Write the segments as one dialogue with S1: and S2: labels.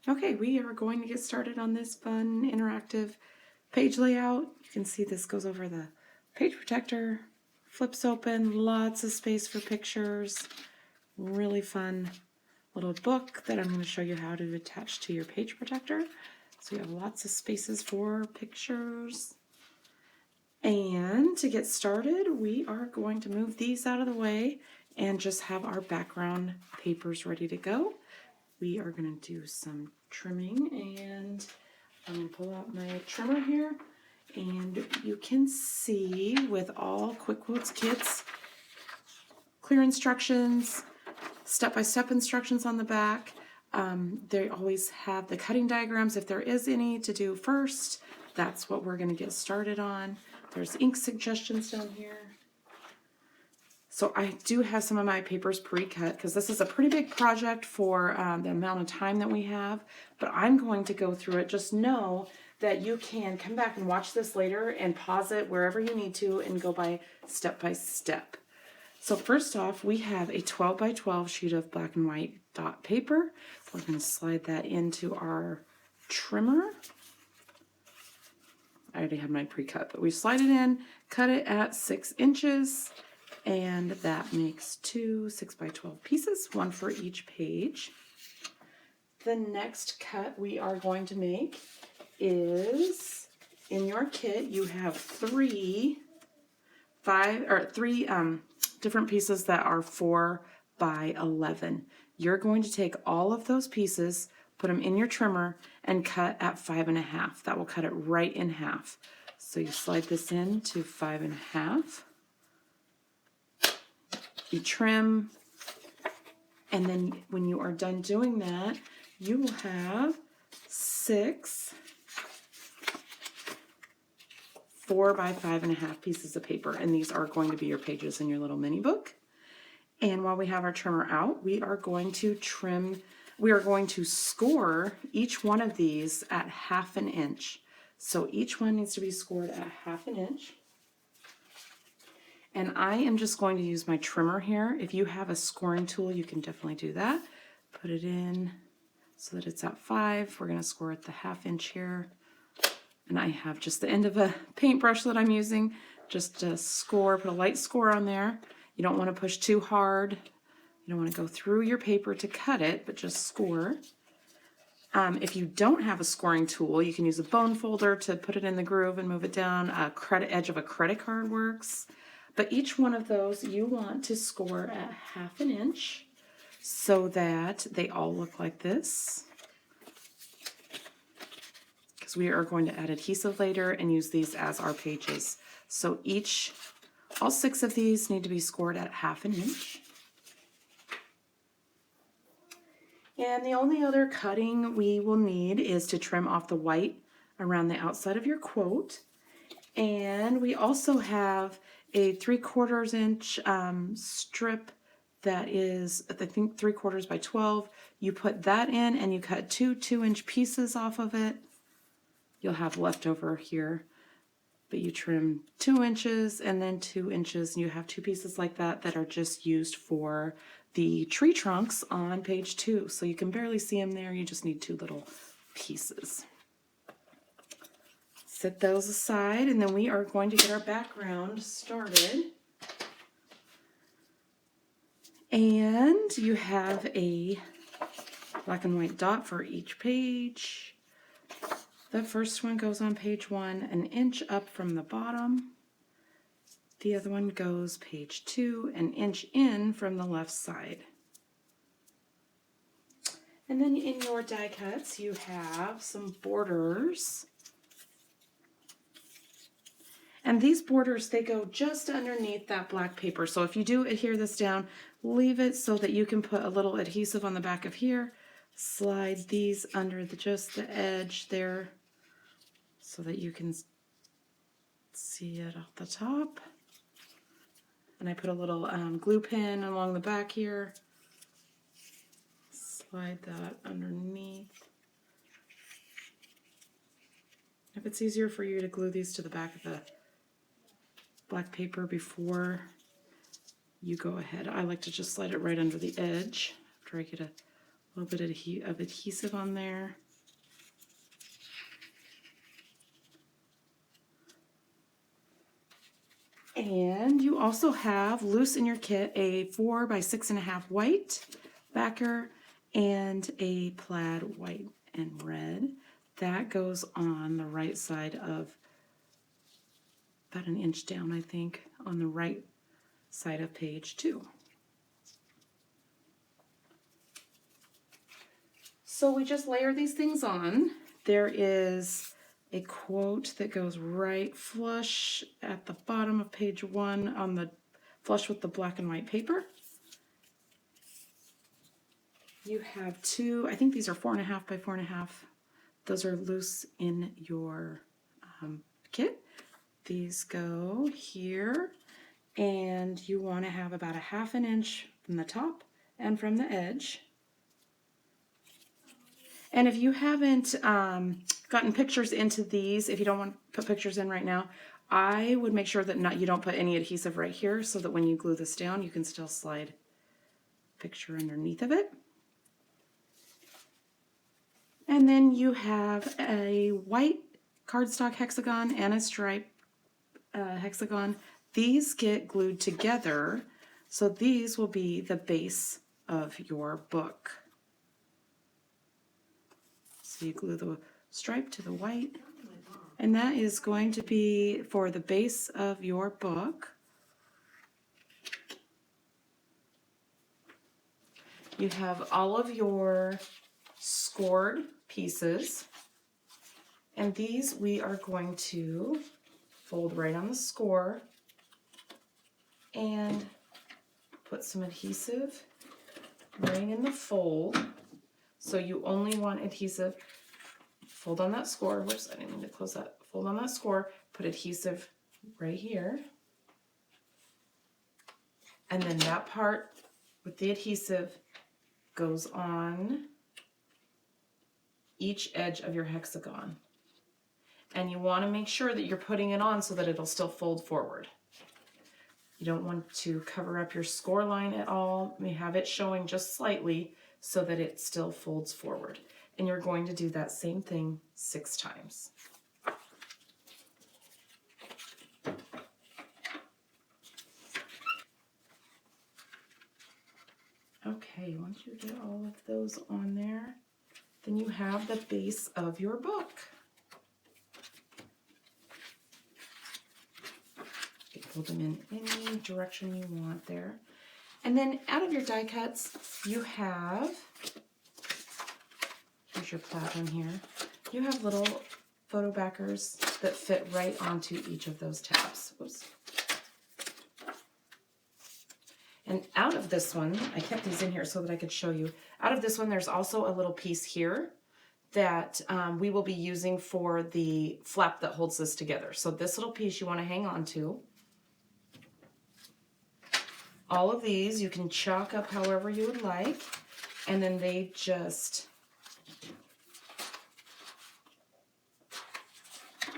S1: Okay, we are going to get started on this fun interactive page layout. You can see this goes over the page protector, flips open, lots of space for pictures. Really fun little book that I'm going to show you how to attach to your page protector. So you have lots of spaces for pictures. And to get started, we are going to move these out of the way and just have our background papers ready to go. We are going to do some trimming, and I'm going to pull out my trimmer here, and you can see with all Quick Quotes kits, clear instructions, step-by-step instructions on the back. They always have the cutting diagrams if there is any to do first. That's what we're going to get started on. There's ink suggestions down here. So I do have some of my papers pre-cut because this is a pretty big project for the amount of time that we have, but I'm going to go through it. Just know that you can come back and watch this later and pause it wherever you need to and go by step. So first off, we have a 12 by 12 sheet of black and white dot paper. We're going to slide that into our trimmer. I already have mine pre-cut, but we slide it in, cut it at 6 inches. And that makes two 6 by 12 pieces, one for each page. The next cut we are going to make is, in your kit, you have three different pieces that are 4 by 11. You're going to take all of those pieces, put them in your trimmer, and cut at 5 1/2. That will cut it right in half. So you slide this in to 5 1/2. You trim, and then when you are done doing that, you will have 6 4 by 5 1/2 pieces of paper, and these are going to be your pages in your little mini book. And while we have our trimmer out, we are going to score each one of these at 1/2 inch. So each one needs to be scored at 1/2 inch. And I am just going to use my trimmer here. If you have a scoring tool, you can definitely do that. Put it in so that it's at 5. We're going to score at the 1/2 inch here. And I have just the end of a paintbrush that I'm using just to score, put a light score on there. You don't want to push too hard. You don't want to go through your paper to cut it, but just score. If you don't have a scoring tool, you can use a bone folder to put it in the groove and move it down. A edge of a credit card works. But each one of those you want to score at 1/2 inch so that they all look like this. Because we are going to add adhesive later and use these as our pages. So all 6 of these need to be scored at 1/2 inch. And the only other cutting we will need is to trim off the white around the outside of your quote. And we also have a 3/4 inch strip that is, I think, 3/4 by 12. You put that in and you cut 2 2-inch pieces off of it. You'll have leftover here, but you trim 2 inches and then 2 inches, and you have 2 pieces like that that are just used for the tree trunks on page 2. So you can barely see them there. You just need 2 little pieces. Set those aside, and then we are going to get our background started. And you have a black and white dot for each page. The first one goes on page 1, an inch up from the bottom. The other one goes page 2, an inch in from the left side. And then in your die cuts, you have some borders. And these borders, they go just underneath that black paper. So if you do adhere this down, leave it so that you can put a little adhesive on the back of here. Slide these under just the edge there so that you can see it off the top. And I put a little glue pin along the back here. Slide that underneath. If it's easier for you to glue these to the back of the black paper before you go ahead, I like to just slide it right under the edge after I get a A little bit of adhesive on there. And you also have loose in your kit a 4 by 6.5 white backer and a plaid white and red. That goes on the right side of about an inch down, I think, on the right side of page 2. So we just layer these things on. There is a quote that goes right flush at the bottom of page 1 on the flush with the black and white paper. You have 2, I think these are 4.5 by 4.5. Those are loose in your kit. These go here, and you want to have about a 1/2 inch from the top and from the edge. And if you haven't gotten pictures into these, if you don't want to put pictures in right now, I would make sure that you don't put any adhesive right here so that when you glue this down, you can still slide picture underneath of it. And then you have a white cardstock hexagon and a stripe hexagon. These get glued together, so these will be the base of your book. So you glue the stripe to the white, and that is going to be for the base of your book. You have all of your scored pieces, and these we are going to fold right on the score and put some adhesive right in the fold. So you only want adhesive. Fold on that score. Whoops, I didn't mean to close that. Fold on that score, put adhesive right here. And then that part with the adhesive goes on each edge of your hexagon. And you want to make sure that you're putting it on so that it'll still fold forward. You don't want to cover up your score line at all. You have it showing just slightly so that it still folds forward. And you're going to do that same thing 6 times. Okay, once you get all of those on there, then you have the base of your book. You can pull them in any direction you want there. And then out of your die cuts, you have, here's your plaid one here, you have little photo backers that fit right onto each of those tabs. Oops. And out of this one, I kept these in here so that I could show you. Out of this one, there's also a little piece here that we will be using for the flap that holds this together. So this little piece you want to hang on to. All of these you can chalk up however you would like, and then they just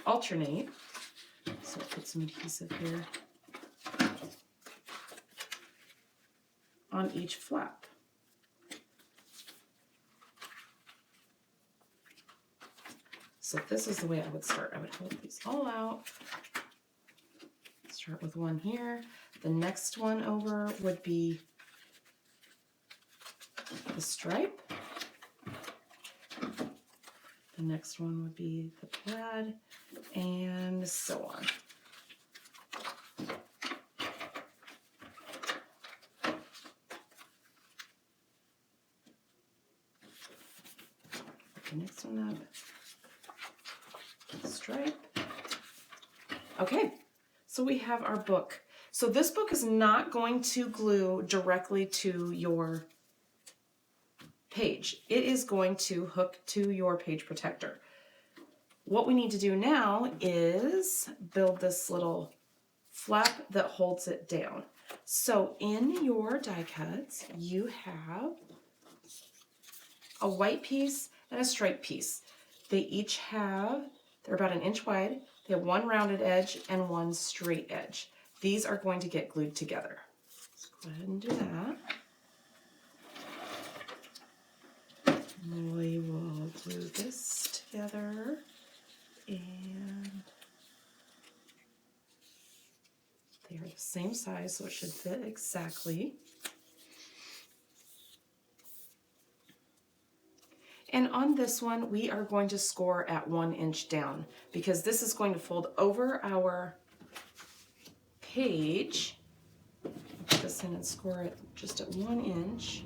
S1: alternate. So I'll put some adhesive here on each flap. So this is the way I would start. I would hold these all out. Start with one here. The next one over would be the stripe. The next one would be the plaid, and so on. The next one up, stripe. Okay, so we have our book. So this book is not going to glue directly to your page. It is going to hook to your page protector. What we need to do now is build this little flap that holds it down. So in your die cuts, you have a white piece and a striped piece. They each have, they're about 1 inch wide. They have one rounded edge and one straight edge. These are going to get glued together. Let's go ahead and do that. We will glue this together, and they are the same size, so it should fit exactly. And on this one, we are going to score at 1 inch down because this is going to fold over our page. Put this in and score it just at 1 inch.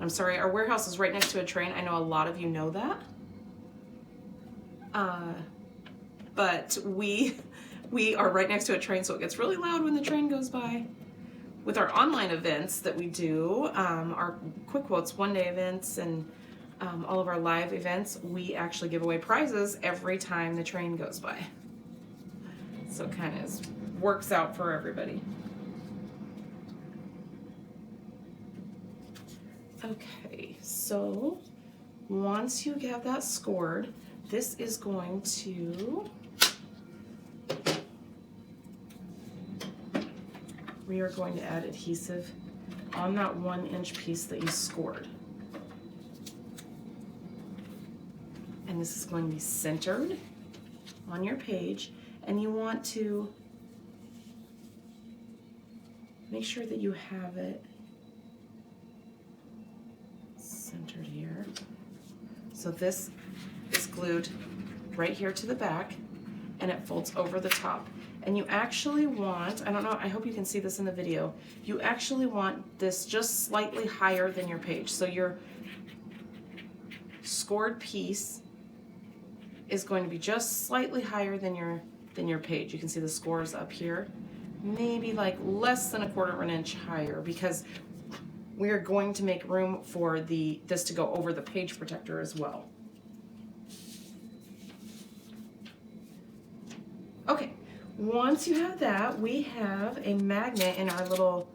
S1: I'm sorry, our warehouse is right next to a train. I know a lot of you know that. But we are right next to a train, so it gets really loud when the train goes by. With our online events that we do, our Quick Quotes one-day events and all of our live events, we actually give away prizes every time the train goes by. So it kind of works out for everybody. Okay, so once you have that scored, this is going to, we are going to add adhesive on that 1 inch piece that you scored. And this is going to be centered on your page, and you want to make sure that you have it centered here. So this is glued right here to the back, and it folds over the top. And you actually want, I don't know, I hope you can see this in the video, you actually want this just slightly higher than your page. So your scored piece is going to be just slightly higher than your page. You can see the scores up here, maybe like less than 1/4 of an inch higher, because we are going to make room for this to go over the page protector as well. Okay, once you have that, we have a magnet in our little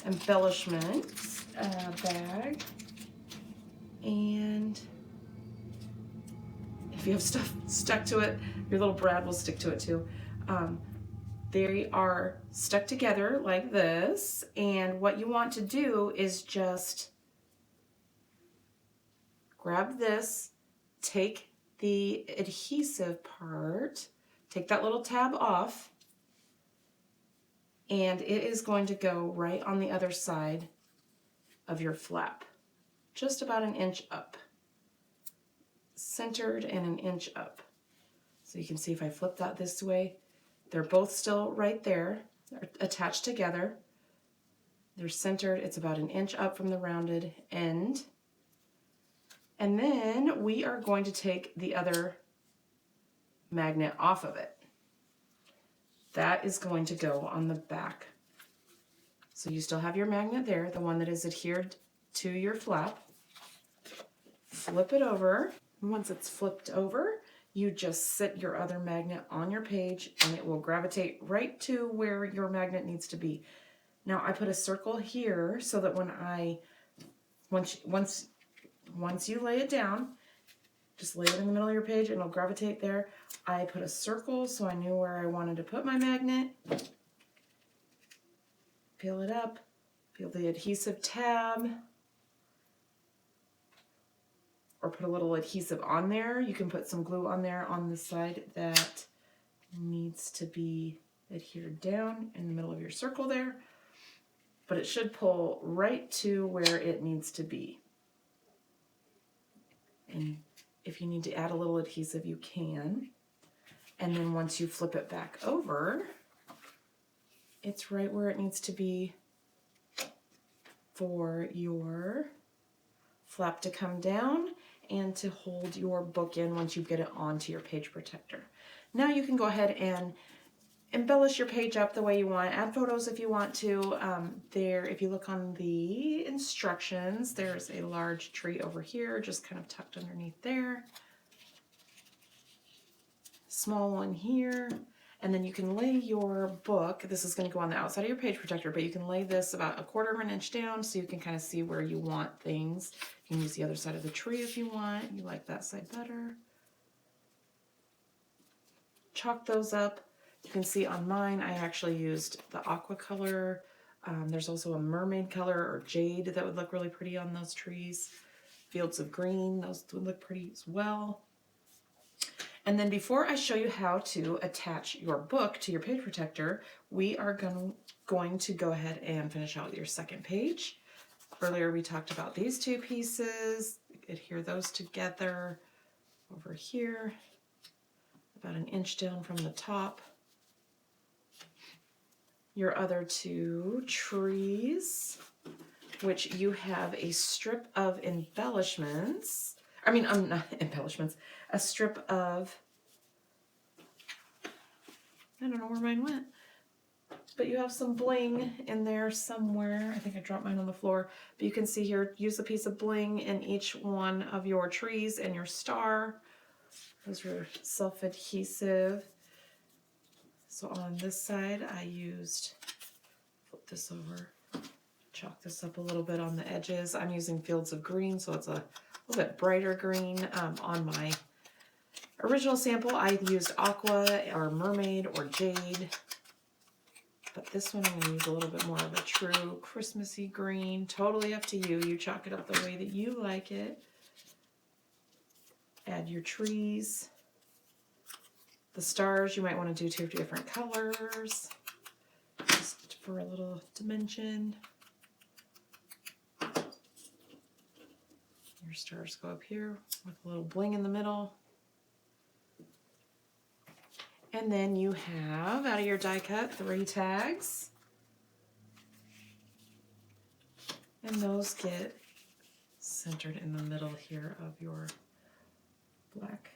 S1: embellishment bag, and if you have stuff stuck to it, your little brad will stick to it too. They are stuck together like this, and what you want to do is just grab this, take the adhesive part, take that little tab off, and it is going to go right on the other side of your flap, just about 1 inch up, centered and 1 inch up. So you can see if I flip that this way, they're both still right there. They're attached together. They're centered. It's about 1 inch up from the rounded end. And then we are going to take the other magnet off of it. That is going to go on the back. So you still have your magnet there, the one that is adhered to your flap. Flip it over. Once it's flipped over, you just sit your other magnet on your page, and it will gravitate right to where your magnet needs to be. Now I put a circle here so that once you lay it down, just lay it in the middle of your page and it'll gravitate there. I put a circle so I knew where I wanted to put my magnet. Peel it up, peel the adhesive tab, or put a little adhesive on there. You can put some glue on there on the side that needs to be adhered down in the middle of your circle there, but it should pull right to where it needs to be. And if you need to add a little adhesive, you can. And then once you flip it back over, it's right where it needs to be for your flap to come down and to hold your book in once you get it onto your page protector. Now you can go ahead and embellish your page up the way you want. Add photos if you want to. If you look on the instructions, there's a large tree over here, just kind of tucked underneath there. Small one here. And then you can lay your book, this is going to go on the outside of your page protector, but you can lay this about 1/4 of an inch down so you can kind of see where you want things. You can use the other side of the tree if you want. You like that side better. Chalk those up. You can see on mine, I actually used the aqua color. There's also a mermaid color or jade that would look really pretty on those trees. fields of green. Those would look pretty as well. And then before I show you how to attach your book to your page protector, we are going to go ahead and finish out your second page. Earlier we talked about these two pieces, adhere those together over here, about an inch down from the top. Your other two trees, which you have a strip of embellishments, not embellishments, a strip of, I don't know where mine went, but you have some bling in there somewhere. I think I dropped mine on the floor, but you can see here, use a piece of bling in each one of your trees and your star. Those are self-adhesive. So on this side, I used, flip this over, chalk this up a little bit on the edges. I'm using fields of green, so it's a little bit brighter green. On my original sample, I used aqua or mermaid or jade. But this one I'm going to use a little bit more of a true Christmassy green. Totally up to you. You chalk it up the way that you like it. Add your trees. The stars you might want to do two different colors, just for a little dimension. Your stars go up here with a little bling in the middle. And then you have, out of your die cut, 3 tags. And those get centered in the middle here of your black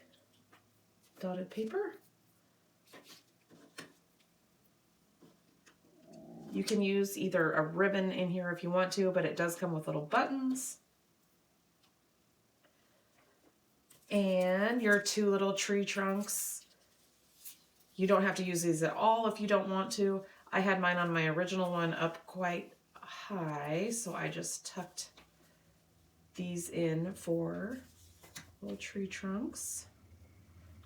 S1: dotted paper. You can use either a ribbon in here if you want to, but it does come with little buttons. And your 2 little tree trunks. You don't have to use these at all if you don't want to. I had mine on my original one up quite high, so I just tucked these in for little tree trunks.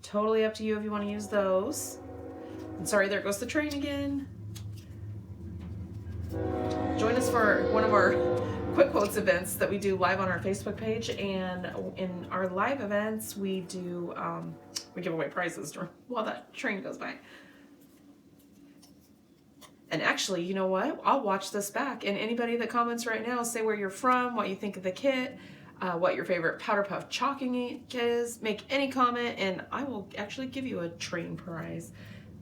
S1: Totally up to you if you want to use those. And sorry, there goes the train again. Join us for one of our Quick Quotes events that we do live on our Facebook page, and in our live events we do we give away prizes while that train goes by. And actually, you know what? I'll watch this back, and anybody that comments right now, say where you're from, what you think of the kit, what your favorite Powder Puff chalking ink is. Make any comment, and I will actually give you a train prize.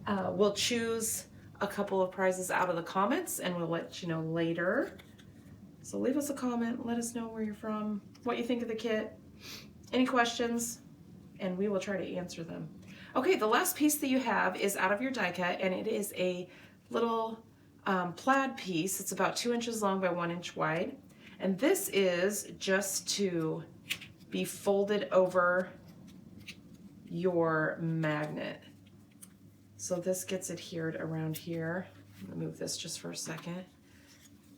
S1: We'll choose a couple of prizes out of the comments, and we'll let you know later. So leave us a comment, let us know where you're from, what you think of the kit, any questions, and we will try to answer them. Okay, the last piece that you have is out of your die cut, and it is a little plaid piece. It's about 2 inches long by 1 inch wide. And this is just to be folded over your magnet. So this gets adhered around here. I'm gonna move this just for a second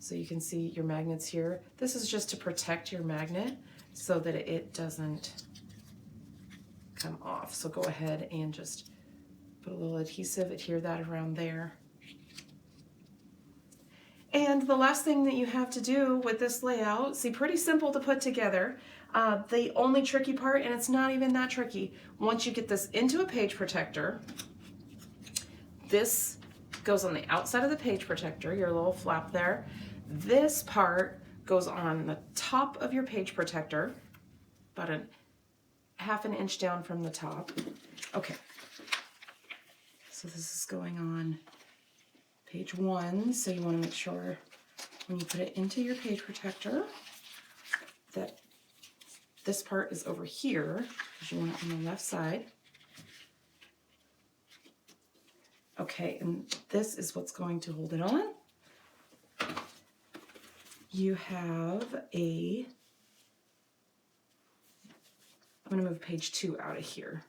S1: so you can see your magnets here. This is just to protect your magnet so that it doesn't come off. So go ahead and just put a little adhesive, adhere that around there. And the last thing that you have to do with this layout, see, pretty simple to put together. The only tricky part, and it's not even that tricky, once you get this into a page protector, this goes on the outside of the page protector, your little flap there. This part goes on the top of your page protector, about a ½ an inch down from the top. Okay, so this is going on page 1, so you want to make sure when you put it into your page protector that this part is over here, because you want it on the left side. Okay, and this is what's going to hold it on. You have a, I'm going to move page 2 out of here.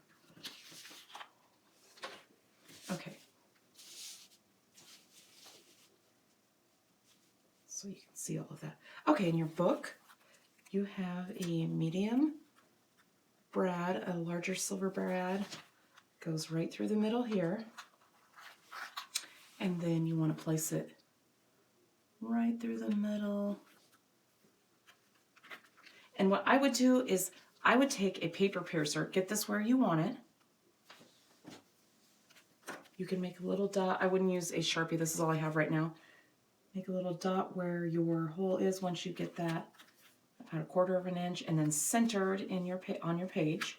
S1: Okay. So you can see all of that. Okay, in your book, you have a medium brad, a larger silver brad, goes right through the middle here. And then you want to place it right through the middle. And what I would do is I would take a paper piercer, get this where you want it. You can make a little dot. I wouldn't use a Sharpie. This is all I have right now. Make a little dot where your hole is once you get that about 1/4 of an inch, and then centered in your on your page.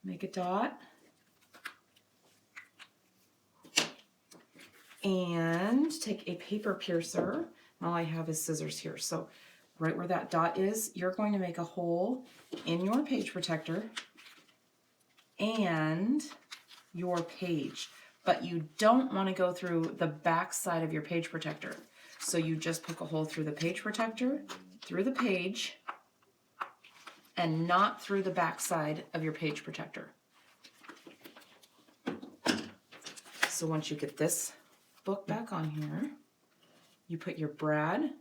S1: Make a dot. And take a paper piercer. All I have is scissors here. So right where that dot is, you're going to make a hole in your page protector and your page. But you don't want to go through the back side of your page protector. So you just poke a hole through the page protector, through the page, and not through the back side of your page protector. So once you get this book back on here, you put your brad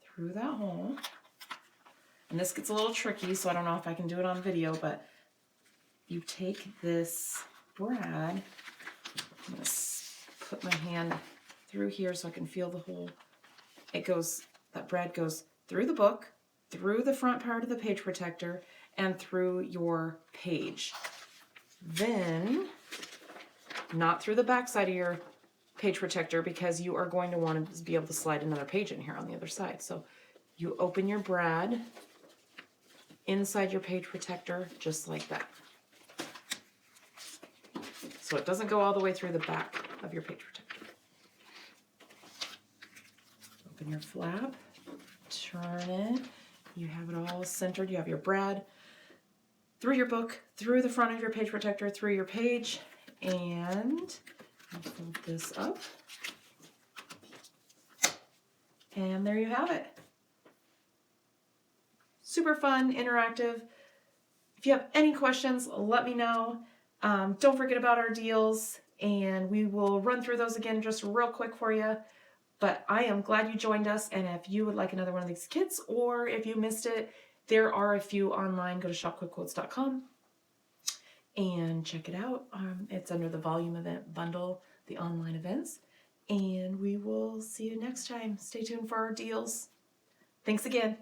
S1: through that hole. And this gets a little tricky, so I don't know if I can do it on video, but you take this brad, I'm going to put my hand through here so I can feel the hole. It goes, that brad goes through the book, through the front part of the page protector, and through your page. Then, not through the back side of your page protector, because you are going to want to be able to slide another page in here on the other side. So you open your brad inside your page protector just like that. So it doesn't go all the way through the back of your page protector. Open your flap, turn it, you have it all centered, you have your brad through your book, through the front of your page protector, through your page, and fold this up. And there you have it. Super fun, interactive. If you have any questions, let me know. Don't forget about our deals, and we will run through those again just real quick for you. But I am glad you joined us, and if you would like another one of these kits, or if you missed it, there are a few online. Go to shopquickquotes.com and check it out. It's under the volume event bundle, the online events, and we will see you next time. Stay tuned for our deals. Thanks again.